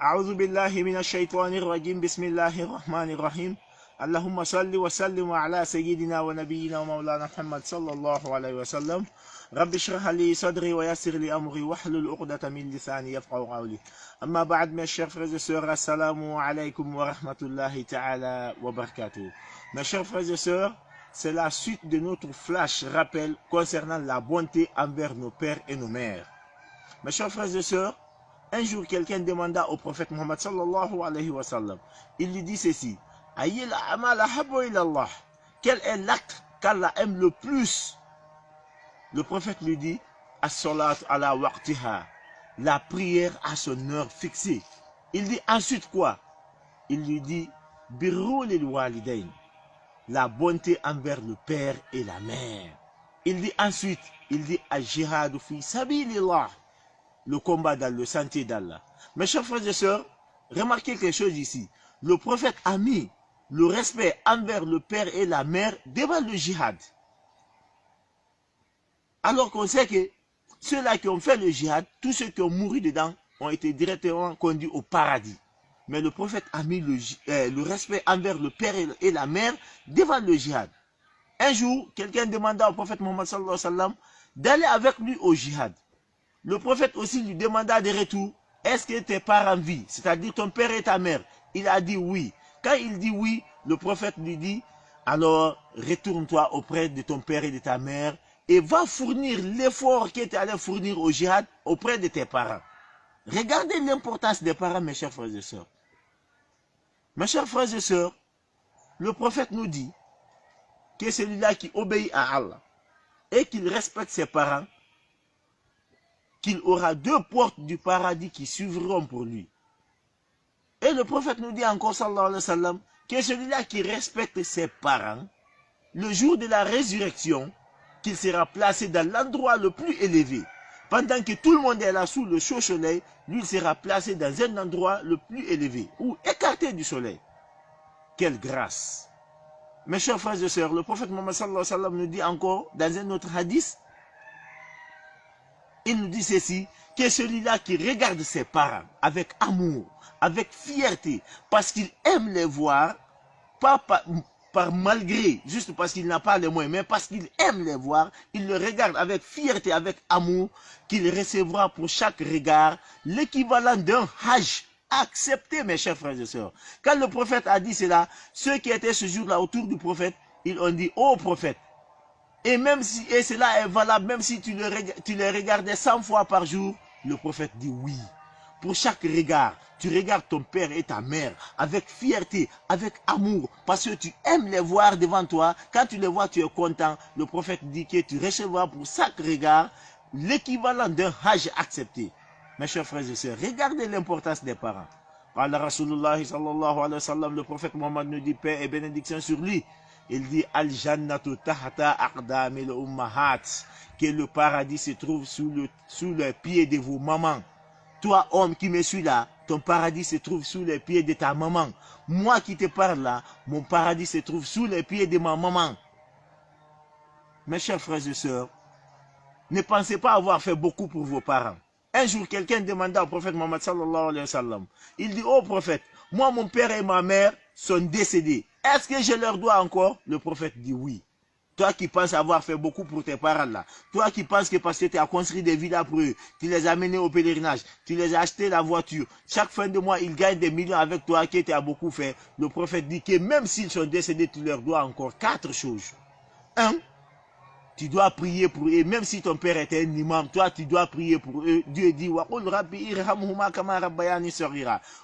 أعوذ بالله من الشيطان الرجيم بسم الله الرحمن الرحيم اللهم صل وسلم على سيدنا ونبينا ومولانا محمد صلى الله عليه وسلم رب اشرح لي صدري ويسر لي أمري واحلل عقدة من لساني يفقهوا قولي أما بعد mes chers frères et sœurs assalamu alaikum wa rahmatullahi ta'ala wa barakatuh. Mes chers frères et sœurs, c'est la suite de notre flash rappel concernant la bonté envers nos pères et nos mères. Mes chers frères et sœurs, un jour, quelqu'un demanda au prophète Muhammad sallallahu alayhi wa sallam, il lui dit ceci, quel est l'acte qu'Allah aime le plus? Le prophète lui dit, as-salat ala waqtiha, la prière à son heure fixée. Il dit ensuite quoi? Il lui dit, birrul walidain, la bonté envers le père et la mère. Il dit ensuite, al-jihad fi sabilillah, le combat dans le sentier d'Allah. Mes chers frères et sœurs, remarquez quelque chose ici. Le prophète a mis le respect envers le père et la mère devant le jihad. Alors qu'on sait que ceux-là qui ont fait le jihad, tous ceux qui ont mouru dedans, ont été directement conduits au paradis. Mais le prophète a mis le respect envers le père et la mère devant le jihad. Un jour, quelqu'un demanda au prophète Muhammad sallallahu alayhi wa sallam d'aller avec lui au jihad. Le prophète aussi lui demanda de retour, est-ce que tes parents vivent, c'est-à-dire ton père et ta mère? Il a dit oui. Quand il dit oui, le prophète lui dit, alors retourne-toi auprès de ton père et de ta mère et va fournir l'effort que tu allais fournir au jihad auprès de tes parents. Regardez l'importance des parents, mes chers frères et sœurs. Mes chers frères et sœurs, le prophète nous dit que celui-là qui obéit à Allah et qu'il respecte ses parents, qu'il aura 2 portes du paradis qui s'ouvriront pour lui. Et le prophète nous dit encore, sallallahu alayhi wa sallam, que celui-là qui respecte ses parents, le jour de la résurrection, qu'il sera placé dans l'endroit le plus élevé. Pendant que tout le monde est là sous le chaud soleil, lui il sera placé dans un endroit le plus élevé, ou écarté du soleil. Quelle grâce! Mes chers frères et sœurs, le prophète Muhammad sallallahu alayhi wa sallam nous dit encore, dans un autre hadith, il nous dit ceci, que celui-là qui regarde ses parents avec amour, avec fierté, parce qu'il aime les voir, pas par malgré, juste parce qu'il n'a pas les moyens, mais parce qu'il aime les voir, il le regarde avec fierté, avec amour, qu'il recevra pour chaque regard l'équivalent d'un hajj accepté, mes chers frères et sœurs. Quand le prophète a dit cela, ceux qui étaient ce jour-là autour du prophète, ils ont dit, ô prophète, et même si et cela est valable, même si tu les regardais 100 fois par jour, le prophète dit oui. Pour chaque regard, tu regardes ton père et ta mère avec fierté, avec amour, parce que tu aimes les voir devant toi. Quand tu les vois, tu es content. Le prophète dit que tu recevras pour chaque regard l'équivalent d'un hajj accepté. Mes chers frères et sœurs, regardez l'importance des parents. Allah Rasulullah sallallahu alayhi wa sallam, le prophète Mohammed nous dit paix et bénédiction sur lui. Il dit al-jannatu tahta aqdamil ummahat, que le paradis se trouve sous les pieds de vos mamans. Toi, homme qui me suis là, ton paradis se trouve sous les pieds de ta maman. Moi qui te parle là, mon paradis se trouve sous les pieds de ma maman. Mes chers frères et sœurs, ne pensez pas avoir fait beaucoup pour vos parents. Un jour, quelqu'un demanda au prophète Muhammad sallallahu alayhi wa sallam, il dit, ô prophète, moi mon père et ma mère sont décédés. Est-ce que je leur dois encore? Le prophète dit oui. Toi qui penses avoir fait beaucoup pour tes parents là, toi qui penses que parce que tu as construit des villas pour eux, tu les as menés au pèlerinage, tu les as acheté la voiture, chaque fin de mois ils gagnent des millions avec toi qui tu as beaucoup fait. Le prophète dit que même s'ils sont décédés, tu leur dois encore 4 choses. 1. Tu dois prier pour eux, même si ton père était un imam, toi tu dois prier pour eux. Dieu dit,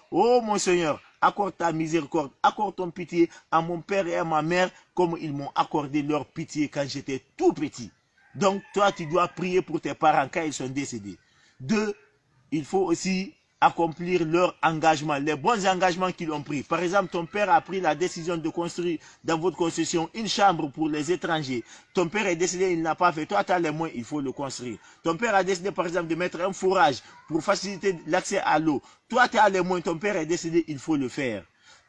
oh mon Seigneur, accorde ta miséricorde, accorde ton pitié à mon père et à ma mère, comme ils m'ont accordé leur pitié quand j'étais tout petit. Donc toi tu dois prier pour tes parents quand ils sont décédés. 2, il faut aussi accomplir leur engagement, les bons engagements qu'ils ont pris. Par exemple, ton père a pris la décision de construire dans votre concession une chambre pour les étrangers. Ton père est décidé, il n'a pas fait. Toi, tu as les moyens, il faut le construire. Ton père a décidé, par exemple, de mettre un forage pour faciliter l'accès à l'eau. Toi, tu as les moyens, ton père est décidé, il faut le faire.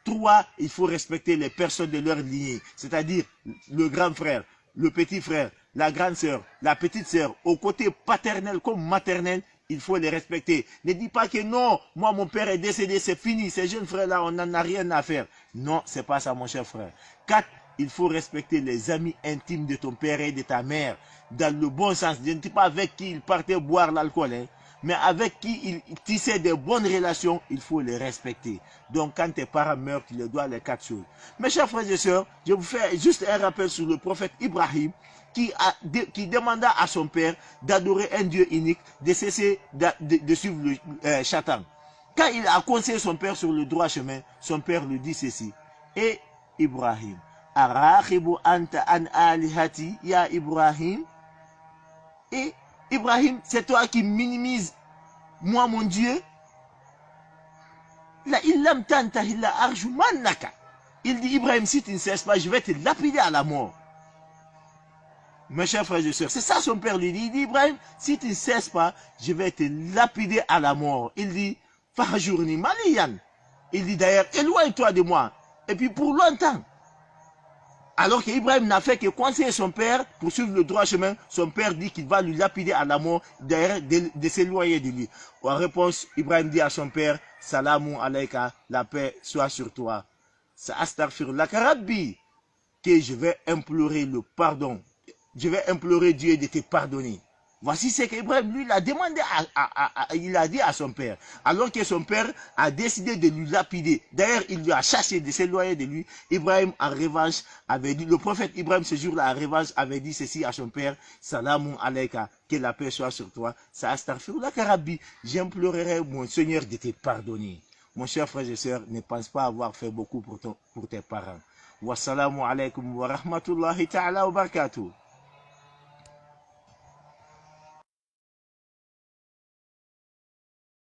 3, il faut respecter les personnes de leur lignée, c'est-à-dire le grand frère, le petit frère, la grande sœur, la petite sœur, au côté paternel comme maternel, il faut les respecter. Ne dis pas que non, moi mon père est décédé, c'est fini, ces jeunes frères-là, on n'en a rien à faire. Non, c'est pas ça mon cher frère. 4, il faut respecter les amis intimes de ton père et de ta mère, dans le bon sens. Je ne dis pas avec qui il partait boire l'alcool, hein, mais avec qui il tissait de bonnes relations, il faut les respecter. Donc quand tes parents meurent, tu les dois les 4 choses. Mes chers frères et sœurs, je vous fais juste un rappel sur le prophète Ibrahim, qui demanda à son père d'adorer un Dieu unique, de cesser de suivre le Satan. Quand il a conseillé son père sur le droit chemin, son père lui dit ceci. Et Ibrahim, Arachibu anta an alihati ya Ibrahim. Et Ibrahim, c'est toi qui minimises moi mon Dieu. La illam tanta illa arjumannaka. Il dit Ibrahim, si tu ne cesses pas, je vais te lapider à la mort. Mes chers frères et sœurs, c'est ça son père lui dit. Il dit Ibrahim, si tu ne cesses pas, je vais te lapider à la mort. Il dit Fajourni Maliyan. Il dit d'ailleurs, éloigne-toi de moi. Et puis pour longtemps. Alors qu'Ibrahim n'a fait que conseiller son père pour suivre le droit chemin, son père dit qu'il va lui lapider à la mort, d'ailleurs de s'éloigner de lui. En réponse, Ibrahim dit à son père, Salamu alayka, la paix soit sur toi. Sa astaghfirullah Rabbi, que je vais implorer le pardon. Je vais implorer Dieu de te pardonner. Voici ce qu'Ibrahim lui l'a demandé, il a dit à son père. Alors que son père a décidé de lui lapider. D'ailleurs, il lui a chassé de s'éloigner de lui. Ibrahim, en revanche, avait dit, le prophète Ibrahim, ce jour-là, en revanche, avait dit ceci à son père. Salamun alayka, que la paix soit sur toi. Sa astaghfirullah Rabbi, j'implorerai mon Seigneur de te pardonner. Mon cher frère et sœur, ne pense pas avoir fait beaucoup pour tes parents. Wassalamu alaikum wa rahmatullahi ta'ala wa barakatuh.